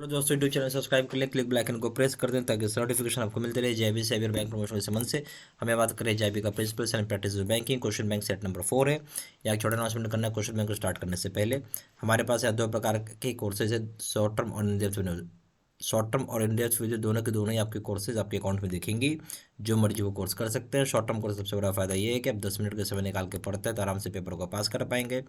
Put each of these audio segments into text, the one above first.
तो दोस्तों YouTube channel subscribe कर ले, क्लिक बेल आइकन को प्रेस कर दें ताकि नोटिफिकेशन आपको मिलते रहे। जेबी सेवियर बैंक प्रमोशन संबंध से हमें बात करें जेबी का principles and practice banking. Question bank set number 4 है। या एक छोटा अनाउंसमेंट करना है क्वेश्चन बैंक को स्टार्ट करने से पहले। हमारे पास यहाँ दो प्रकार के कोर्सेज है, शॉर्ट टर्म और इन डेप्थ वीडियो दोनों के दोनों ही आपके कोर्सेज आपके अकाउंट में दिखेंगी। जो मर्जी वो कोर्स कर सकते हैं। शॉर्ट टर्म कोर्स सबसे बड़ा फायदा ये है कि आप 10 मिनट के समय निकाल के पढ़ते हैं तो आराम से पेपर को पास कर पाएंगे।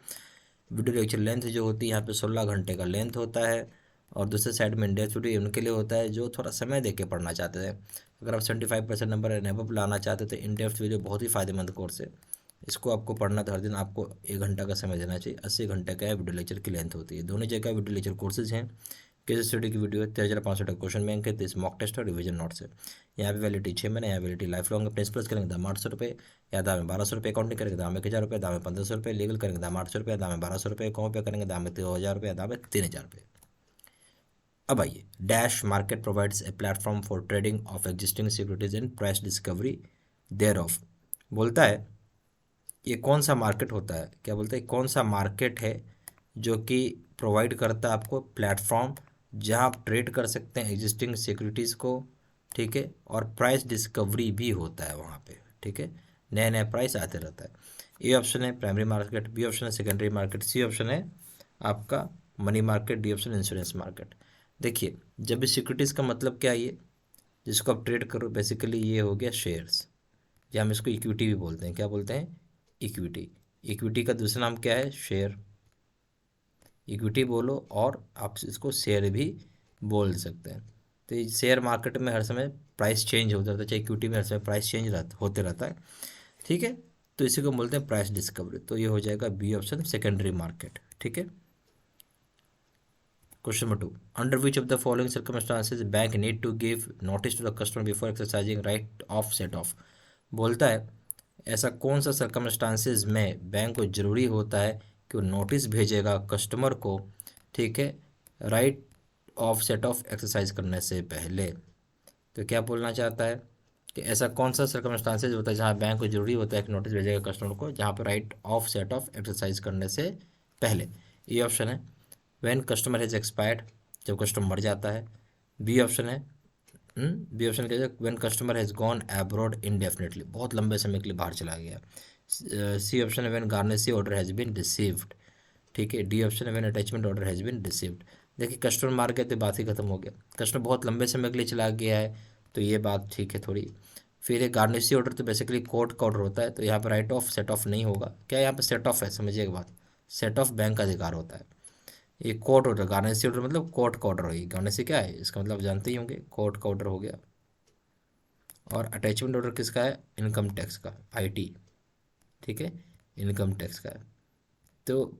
वीडियो लेक्चर लेंथ जो होती है यहाँ पे 16 घंटे का लेंथ होता है। और दूसरे साइड में डेप्थ वीडियो उनके लिए होता है जो थोड़ा समय दे के पढ़ना चाहते हैं। अगर आप 75% नंबर एंड अबव लाना चाहते हैं तो इन डेप्थ वीडियो बहुत ही फायदेमंद कोर्स है। इसको आपको पढ़ना तो हर दिन आपको 1 घंटा का समय देना चाहिए। 80 घंटे का वीडियो लेक्चर की लेंथ होती है। दोनों जगह वीडियो लेक्चर कोर्सेज हैं। केस स्टडी की वीडियो है, 13,500 का क्वेश्चन बैंक है, 30 मॉक टेस्ट और रिवीजन नोट्स है। यहाँ पे वैलिडिटी 6 महीने, यहाँ वैलिडिटी लाइफ लॉन्ग है। प्रिंसिपल्स करेंगे दाम 800 रुपये, या दाम में 1200 रुपये। अकाउंटिंग करेंगे दाम 1,000 रुपये, दाम में 1500 रुपये। लीगल करेंगे दाम 800 रुपये, दाम में 1200 रुपये। कॉम पे करेंगे दाम में 2,000 रुपये, दाम में 3,000 रुपये। अब आइए, dash market provides a platform for trading of existing securities and price discovery thereof. बोलता है ये कौन सा मार्केट होता है, क्या बोलते हैं कौन सा मार्केट है जो कि प्रोवाइड करता है आपको प्लेटफॉर्म जहां आप ट्रेड कर सकते हैं एग्जिस्टिंग सिक्योरिटीज़ को, ठीक है, और प्राइस डिस्कवरी भी होता है वहाँ पे, ठीक है, नया नया प्राइस आते रहता है। ए ऑप्शन है प्राइमरी मार्केट, बी ऑप्शन है सेकेंडरी मार्केट, सी ऑप्शन है आपका money market, D option insurance market. देखिए, जब भी सिक्योरिटीज़ का मतलब क्या है, ये जिसको आप ट्रेड करो बेसिकली ये हो गया शेयर्स, या हम इसको इक्विटी भी बोलते हैं। क्या बोलते हैं? इक्विटी। इक्विटी का दूसरा नाम क्या है? शेयर। इक्विटी बोलो और आप इसको शेयर भी बोल सकते हैं। तो ये शेयर मार्केट में हर समय प्राइस चेंज होता रहता है, चाहे इक्विटी में हर समय प्राइस चेंज होते रहता है, ठीक है। तो इसी को बोलते हैं प्राइस डिस्कवरी। तो ये हो जाएगा बी ऑप्शन सेकेंडरी मार्केट, ठीक है। Question number 2, under which of the following circumstances bank need to give notice to the customer before exercising right of set off. बोलता है ऐसा कौन सा सर्कमस्टांसेज में बैंक को ज़रूरी होता है कि वो नोटिस भेजेगा कस्टमर को, ठीक है, right of set off exercise करने से पहले। तो क्या बोलना चाहता है कि ऐसा कौन सा सर्कमस्टांसेज होता है जहाँ बैंक को ज़रूरी होता है कि नोटिस भेजेगा कस्टमर को, जहाँ पर right of set off exercise करने से पहले। ये ऑप्शन है व्हेन कस्टमर हैज़ एक्सपायर्ड, जब कस्टमर मर जाता है। बी ऑप्शन है बी ऑप्शन क्या है when customer has gone abroad indefinitely, बहुत लंबे समय के लिए बाहर चला गया। सी ऑप्शन है when garnishee order has been received, ठीक है। डी ऑप्शन है when attachment order has been received. देखिए कस्टमर मार गए तो बात ही खत्म हो गया। कस्टमर बहुत लंबे समय के लिए चला गया है तो ये बात ठीक है थोड़ी। फिर एक गारनेसी ऑर्डर तो बेसिकली कोर्ट का ऑर्डर होता है, तो यहाँ पर राइट ऑफ सेट ऑफ नहीं होगा। क्या यहाँ पर सेट ऑफ है, समझिए एक बात, सेट ऑफ बैंक का अधिकार होता है। ये कोर्ट ऑर्डर, गारनेसी ऑर्डर मतलब कोर्ट का ऑर्डर होगी। गारनेसी क्या है इसका मतलब जानते ही होंगे, कोर्ट का ऑर्डर हो गया। और अटैचमेंट ऑर्डर किसका है? इनकम टैक्स का, आईटी, ठीक है, इनकम टैक्स का है। तो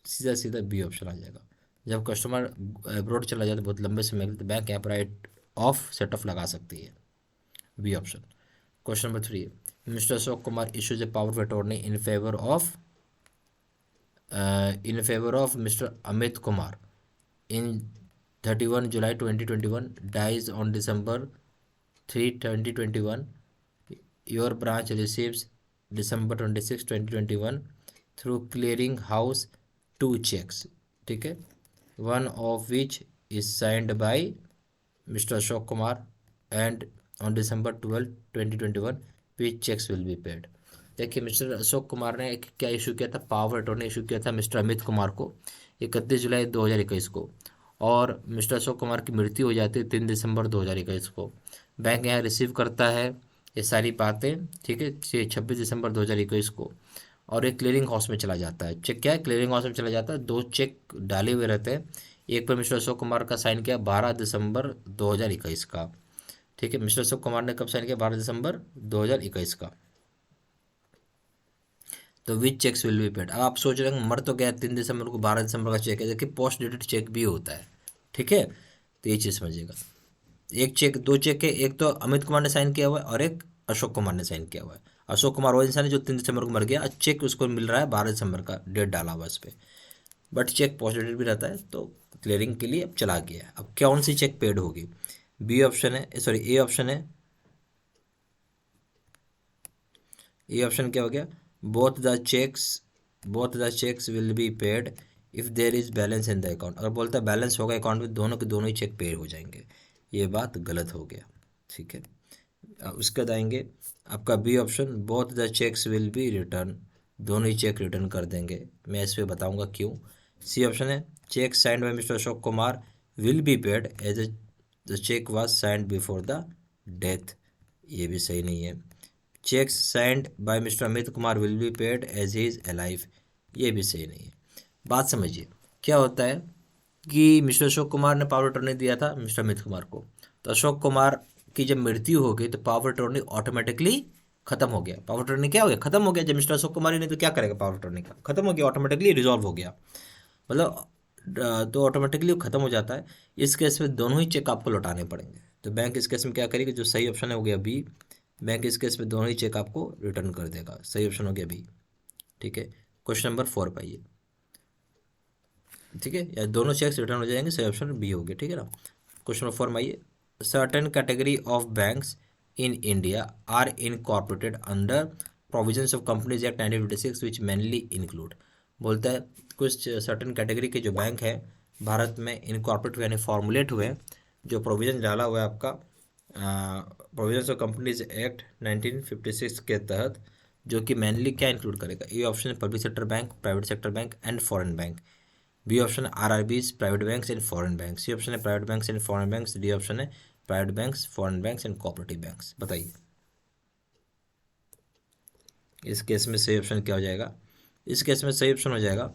सीधा सीधा बी ऑप्शन आ जाएगा। जब कस्टमर अब्रॉड चला जाए तो बहुत लंबे समय के लिए, तो बैंक यहाँ पर राइट ऑफ सेट ऑफ लगा सकती है, B option. Question number 3, mister Ashok Kumar issues a power of attorney in favour of mister Amit Kumar in 31 July 2021, dies on December 3, 2021. Your branch receives December 26, 2021 through clearing house 2 checks, ठीक है, one of which is signed by Mr. Ashok Kumar and on December 12, 2021 which checks will be paid। देखिए mister Ashok Kumar ने क्या issue किया था? Power attorney issue किया था mister Amit Kumar को 31 जुलाई 2021 को, और मिस्टर अशोक कुमार की मृत्यु हो जाती है 3 दिसंबर 2021 को। बैंक यहाँ रिसीव करता है ये सारी बातें, ठीक है, 26 दिसंबर 2021 को, और एक क्लियरिंग हाउस में चला जाता है। चेक क्या है? क्लियरिंग हाउस में चला जाता है। 2 चेक डाले हुए रहते हैं, एक पर मिस्टर अशोक कुमार का साइन किया 12 दिसंबर 2021 का, ठीक है। मिस्टर अशोक कुमार ने कब साइन किया? 12 दिसंबर 2021 का। तो विच चेक्स विल बी पेड। अब आप सोच रहे हैं मर तो गया 3 दिसंबर को, 12 दिसंबर का चेक है, देखिए पोस्ट डेटेड चेक भी होता है, ठीक है। तो ये चीज़ समझिएगा, एक चेक, 2 चेक है, एक तो अमित कुमार ने साइन किया हुआ है और एक अशोक कुमार ने साइन किया हुआ है। अशोक कुमार वो इंसान है जो 3 दिसंबर को मर गया, चेक उसको मिल रहा है 12 दिसंबर का, डेट डाला हुआ इस पर, बट चेक पोस्ट डेटेड भी रहता है, तो क्लियरिंग के लिए अब चला गया है। अब कौन सी चेक पेड होगी? बी ऑप्शन है, सॉरी ए ऑप्शन है, ये ऑप्शन क्या हो गया? Both the cheques will be paid if there is balance in the account, अगर बोलता है बैलेंस होगा अकाउंट में, दोनों के दोनों ही चेक पे हो जाएंगे, ये बात गलत हो गया। ठीक है, उसके बाद आएंगे आपका B option, both the cheques will be return, दोनों ही चेक रिटर्न कर देंगे, मैं इस पर बताऊंगा क्यों। सी ऑप्शन है, cheque signed by mister Ashok Kumar will be paid as a the cheque was signed before the death, ये भी सही नहीं है। Cheques signed by mister Amit Kumar will be paid as he is alive, ये भी सही नहीं है। बात समझिए, क्या होता है कि मिस्टर अशोक कुमार ने पावर अटॉर्नी दिया था मिस्टर अमित कुमार को, तो अशोक कुमार की जब मृत्यु हो गई तो पावर अटॉर्नी ऑटोमेटिकली खत्म हो गया। पावर अटॉर्नी क्या हो गया, खत्म हो गया। जब मिस्टर अशोक कुमार ही नहीं तो क्या करेगा, पावर अटॉर्नी का खत्म हो गया, ऑटोमेटिकली रिजॉल्व हो गया, मतलब तो ऑटोमेटिकली खत्म हो जाता है। इस केस में दोनों ही चेक आपको लौटाने पड़ेंगे, तो बैंक इस केस में क्या करेगी, जो सही ऑप्शन है हो गया बी, बैंक इस केस में दोनों ही चेक आपको रिटर्न कर देगा, सही ऑप्शन हो गया बी। ठीक है, क्वेश्चन नंबर 4 पाइए। ठीक है, या दोनों चेक्स रिटर्न हो जाएंगे, सही ऑप्शन बी हो गया। ठीक है ना, क्वेश्चन नंबर 4 में आइए, certain category of banks in India are incorporated under provisions of companies act 1956 which mainly include, बोलता है कुछ सर्टेन कैटेगरी के जो बैंक हैं भारत में इनकॉर्पोरेट यानी फॉर्मुलेट हुए हैं, जो प्रोविज़न डाला हुआ है आपका प्रोविजंस ऑफ कंपनीज एक्ट 1956 के तहत, जो कि मेनली क्या इंक्लूड करेगा। ए ऑप्शन है public sector bank, private sector bank and foreign bank. B option है RRBs, private banks and foreign bank. C option है private banks and foreign banks. D option है private banks, foreign banks and cooperative banks. बताइए इस case में सही option क्या हो जाएगा। इस केस में सही ऑप्शन हो जाएगा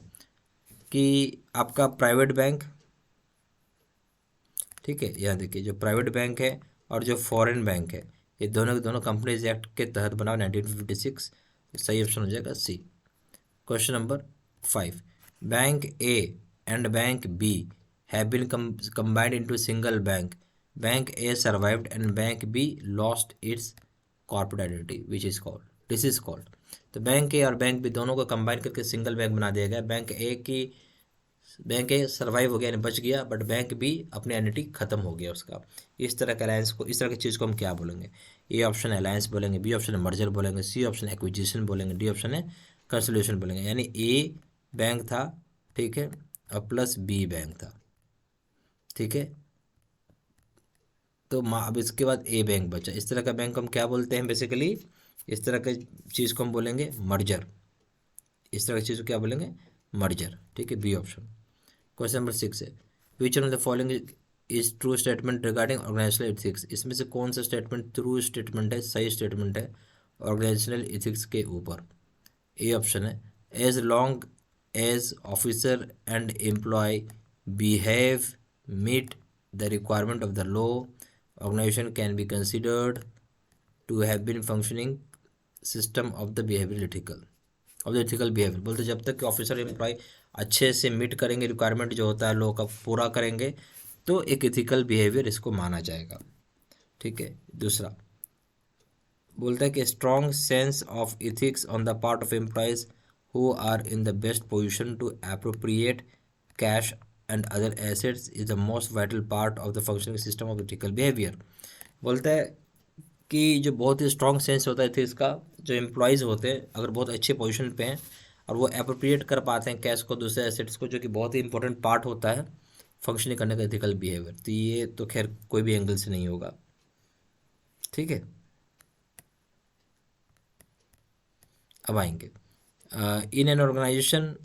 कि आपका प्राइवेट बैंक, ठीक है, यहाँ देखिए जो प्राइवेट बैंक है और जो फॉरेन बैंक है, ये दोनों के दोनों कंपनीज एक्ट के तहत बना 1956, सही ऑप्शन हो जाएगा C. Question number 5, bank A and bank B have been combined into single bank. Bank A survived and Bank B lost its corporate identity, which is called, this is called। तो bank ए और bank B दोनों को combine करके single bank बना दिया गया। Bank ए survive हो गया यानी बच गया, बट बैंक बी अपनी आइडेंटिटी खत्म हो गया उसका। इस तरह के अलायंस को, इस तरह की चीज़ को हम क्या बोलेंगे। ए ऑप्शन अलायंस बोलेंगे, बी ऑप्शन मर्जर बोलेंगे, सी ऑप्शन एक्विजिशन बोलेंगे, डी ऑप्शन है कंसोलिडेशन बोलेंगे। यानी ए बैंक था, ठीक है, और प्लस बी बैंक था, ठीक है, तो अब इसके बाद ए बैंक बचा। इस तरह का बैंक हम क्या बोलते हैं बेसिकली, इस तरह के चीज़ को हम बोलेंगे मर्जर। इस तरह की चीज़ को क्या बोलेंगे, मर्जर। ठीक है, बी ऑप्शन। क्वेश्चन नंबर 6 है, which one of the following is true statement regarding organisational ethics, इसमें से कौन सा स्टेटमेंट ट्रू स्टेटमेंट है, सही स्टेटमेंट है ऑर्गेनाइजेशनल एथिक्स के ऊपर। ए ऑप्शन है, as long as officer and employ behave meet the requirement of the law, organisation can be considered to have been functioning system of the behaviour ethical, of the ethical behaviour. बोलते जब तक कि officer employ अच्छे से meet करेंगे, requirement जो होता है लॉ का पूरा करेंगे, तो एक एथिकल बिहेवियर इसको माना जाएगा। ठीक है, दूसरा बोलता है कि strong sense of ethics on the part of employees who are in the best position to appropriate cash and other assets is the most vital part of the functioning system of ethical behaviour. बोलता है कि जो बहुत ही strong sense होता है ethics का, जो एम्प्लॉयज़ होते हैं अगर बहुत अच्छे पोजीशन पे हैं और वो अप्रोप्रिएट कर पाते हैं कैश को, दूसरे एसेट्स को, जो कि बहुत ही इंपॉर्टेंट पार्ट होता है फंक्शनिंग करने का एथिकल बिहेवियर, तो ये तो खैर कोई भी एंगल से नहीं होगा। ठीक है, अब आएंगे in an organization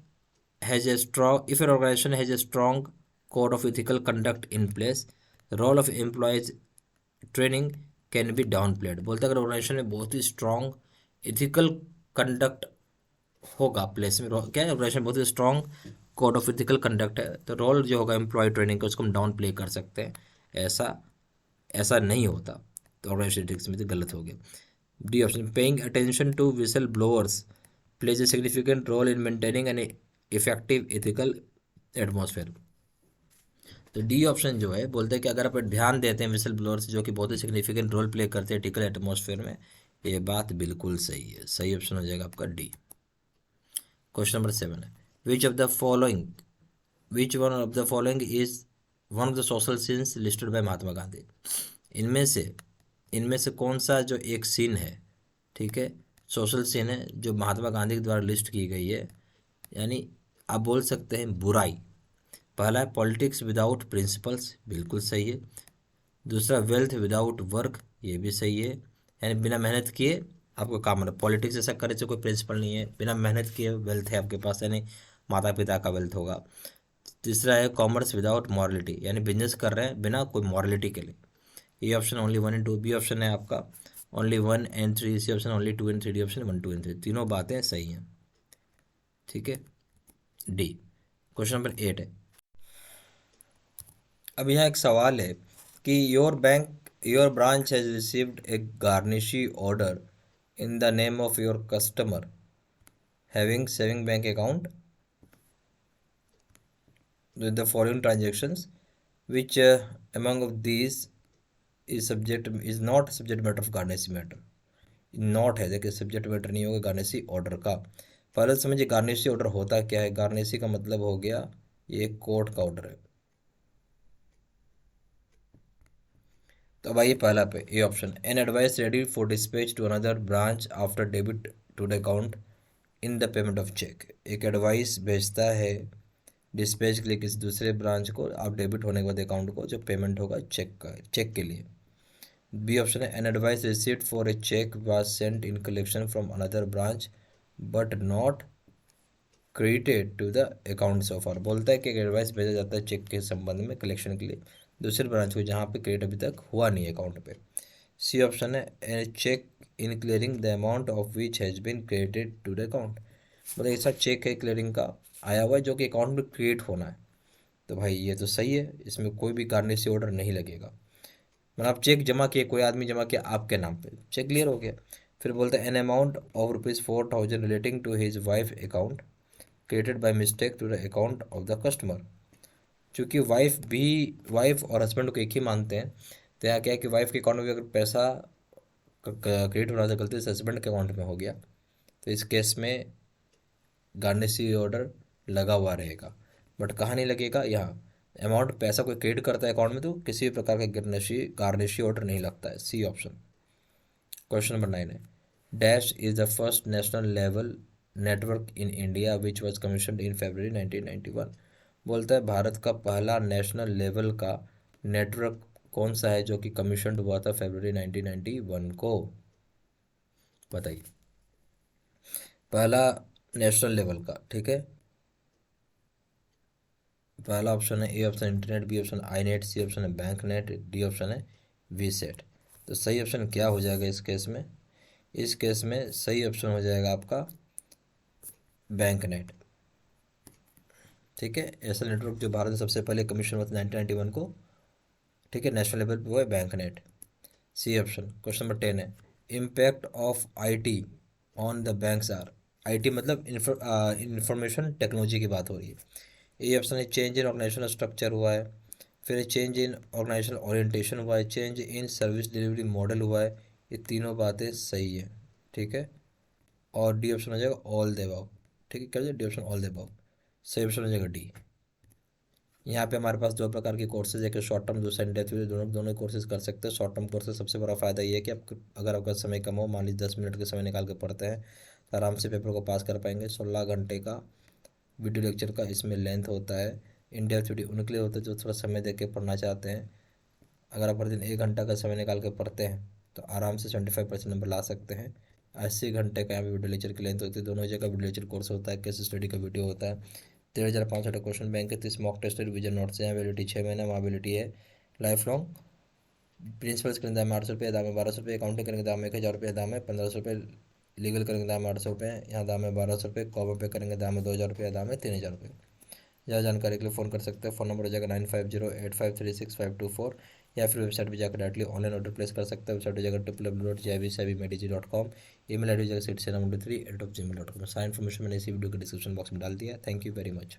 has a strong, if an organization has a strong code of ethical conduct in place, role of employees training can be downplayed. बोलते अगर ऑर्गेनाइजेशन में बहुत ही स्ट्रॉन्ग एथिकल कंडक्ट होगा प्लेस में, क्या है, organization बहुत ही strong code of ethical conduct है, तो रोल जो होगा एम्प्लॉय ट्रेनिंग का उसको हम डाउन प्ले कर सकते हैं। ऐसा ऐसा नहीं होता, तो ऑर्गेनाइजेशन एथिक्स में तो गलत हो गया। D option, paying attention to whistle blowers plays a significant role in maintaining an effective ethical atmosphere. तो डी ऑप्शन जो है बोलते हैं कि अगर आप ध्यान देते हैं विसल ब्लोअर्स जो कि बहुत ही सिग्निफिकेंट रोल प्ले करते हैं एथिकल एटमॉस्फेयर में, ये बात बिल्कुल सही है, सही ऑप्शन हो जाएगा आपका डी। क्वेश्चन नंबर 7 है, which one of the following is one of the social sins listed by Mahatma Gandhi. इनमें से कौन सा जो एक सीन है, ठीक है, सोशल सीन है जो महात्मा गांधी के द्वारा लिस्ट की गई है, यानी आप बोल सकते हैं बुराई। पहला है पॉलिटिक्स विदाउट प्रिंसिपल्स, बिल्कुल सही है। दूसरा वेल्थ विदाउट वर्क, ये भी सही है, यानी बिना मेहनत किए आपको काम मिला। पॉलिटिक्स ऐसा करे से कोई प्रिंसिपल नहीं है, बिना मेहनत किए वेल्थ है आपके पास, यानी माता पिता का वेल्थ होगा। तीसरा है कॉमर्स विदाउट मॉरलिटी, यानी बिजनेस कर रहे हैं बिना कोई मॉरलिटी के लिए। A option only 1 and 2, B option है आपका only 1 and 3, C option only 2 and 3, D option 1 2 and 3, तीनों बातें सही हैं। ठीक है, डी। क्वेश्चन नंबर 8 है। अब यहाँ एक सवाल है कि your branch has received A garnishee order in the name of your customer having saving bank account with the following transactions, which among of these is not subject matter of garnishee matter। Not है, देखिए subject matter नहीं होगा garnishee order का। पहले समझिए garnishee order होता क्या है। गार्निशी का मतलब हो गया ये कोर्ट का ऑर्डर है। तो अब आइए पहला पे, A option, an advice ready for dispatch to another branch after debit to the account in the payment of cheque. एक एडवाइस भेजता है डिस्पैच के लिए किसी दूसरे ब्रांच को, आप डेबिट होने के बाद अकाउंट को, जो पेमेंट होगा चेक का, चेक के लिए। बी ऑप्शन है an advice received for a cheque was sent in collection from another branch but not credited to the account so far. बोलता है कि एक एडवाइस भेजा जाता है चेक के संबंध में कलेक्शन के लिए दूसरे ब्रांच को जहाँ पे क्रेडिट अभी तक हुआ नहीं है अकाउंट पे। सी ऑप्शन है a cheque in clearing the amount of which has been credited to the account. मतलब ऐसा चेक है क्लियरिंग का आया हुआ है जो कि अकाउंट में क्रिएट होना है। तो भाई ये तो सही है, इसमें कोई भी गार्निशी ऑर्डर नहीं लगेगा। मतलब आप चेक जमा किए, कोई आदमी जमा किया आपके नाम पे, चेक क्लियर हो गया। फिर बोलते हैं an amount of ₹4,000 relating to his wife account created by mistake to the account of the customer. चूँकि वाइफ और हस्बैंड को एक ही मानते हैं, तो यहाँ क्या है कि वाइफ के अकाउंट में भी अगर पैसा क्रिएट होना था गलती से हस्बैंड के अकाउंट में हो गया, तो इस केस में गार्निशी ऑर्डर लगा हुआ रहेगा। बट कहाँ नहीं लगेगा, यहाँ अमाउंट पैसा कोई क्रेडिट करता है अकाउंट में तो किसी भी प्रकार का गार्निशी ऑर्डर नहीं लगता है। सी ऑप्शन। क्वेश्चन नंबर 9 है, dash is the first national level network in India which was commission in February 1991। बोलता है भारत का पहला नेशनल लेवल का नेटवर्क कौन सा है जो कि कमीशन हुआ था February 1991 को। बताइए, पहला नेशनल लेवल का, ठीक है। पहला ऑप्शन है, A option internet, B option I net, C option है बैंक नेट, डी ऑप्शन है वी सेट। तो सही ऑप्शन क्या हो जाएगा इस केस में? इस केस में सही ऑप्शन हो जाएगा आपका बैंक नेट। ठीक है, ऐसा नेटवर्क जो भारत में सबसे पहले कमीशन हुआ था 1991 को, ठीक है, नेशनल लेवल पे, वो है bank net. C option. Question number 10 है, impact of IT on the banks are. IT मतलब इंफॉर्मेशन टेक्नोलॉजी की बात हो रही है। ए ऑप्शन है चेंज इन ऑर्गेनाइजेशनल स्ट्रक्चर हुआ है, फिर चेंज इन ऑर्गेनाइजेशनल ओरिएंटेशन हुआ है, change in service delivery model हुआ है। ये तीनों बातें सही है, ठीक है। और डी ऑप्शन हो जाएगा ऑल द अबव। ठीक है, कर दिया D option all the above. सही ऑप्शन हो जाएगा डी। यहाँ पे हमारे पास दो प्रकार के कोर्सेज है, एक शॉर्ट टर्म, दूसरा इन डेप्थ। दोनों दोनों कोर्सेज कर सकते हैं। शॉर्ट टर्म कोर्सेज सबसे बड़ा फ़ायदा ये है कि आप अगर आपका समय कम हो, मान लीजिए 10 मिनट के समय निकाल के पढ़ते हैं, तो आराम से पेपर को पास कर पाएंगे। 16 घंटे का वीडियो लेक्चर का इसमें लेंथ होता है। इन डेप्थ वीडियो उनके लिए होता है जो थोड़ा समय दे के पढ़ना चाहते हैं। अगर आप हर दिन 1 घंटा का समय निकाल के पढ़ते हैं तो आराम से 75% नंबर ला सकते हैं। 80 घंटे का यहाँ पे वीडियो लेक्चर की लेंथ होती है। दोनों जगह वीडियो लेक्चर कोर्स होता है, केस स्टडी का वीडियो होता है। 13,500 क्वेश्चन बैंक है, 30 मॉक टेस्ट रिविजन नोट्स हैं। वैलिडिटी 6 महीने, वहाँ वैलिडिटी है लाइफ लॉन्ग। प्रिंसिपल्स के दाम है 800 रुपये, दाम है 1200 रुपये। अकाउंटिंग करेंगे दाम है 1,000 रुपये, दाम है 1500 रुपये। लीगल करेंगे दाम है 800 रुपये, यहाँ दाम है 1200 रुपये। कॉमन पे करेंगे दाम है 2,000 रुपये, दाम है 3,000 रुपये। ज़्यादा जानकारी के लिए फ़ोन कर सकते हैं। फ़ोन नंबर हो जाएगा 9508536524, या फिर वेबसाइट पर जाकर डायरेक्टली ऑनलाइन ऑर्डर प्लेस कर सकते हैं। वेबसाइट हो जाएगा www.jibsabimedg.com। ईमेल आई डी हो जाएगा 6793@gmail.com। सारी इन्फॉर्मेशन मैंने इसी वीडियो के डिस्क्रिप्शन बॉक्स में डाल दिया। Thank you very much.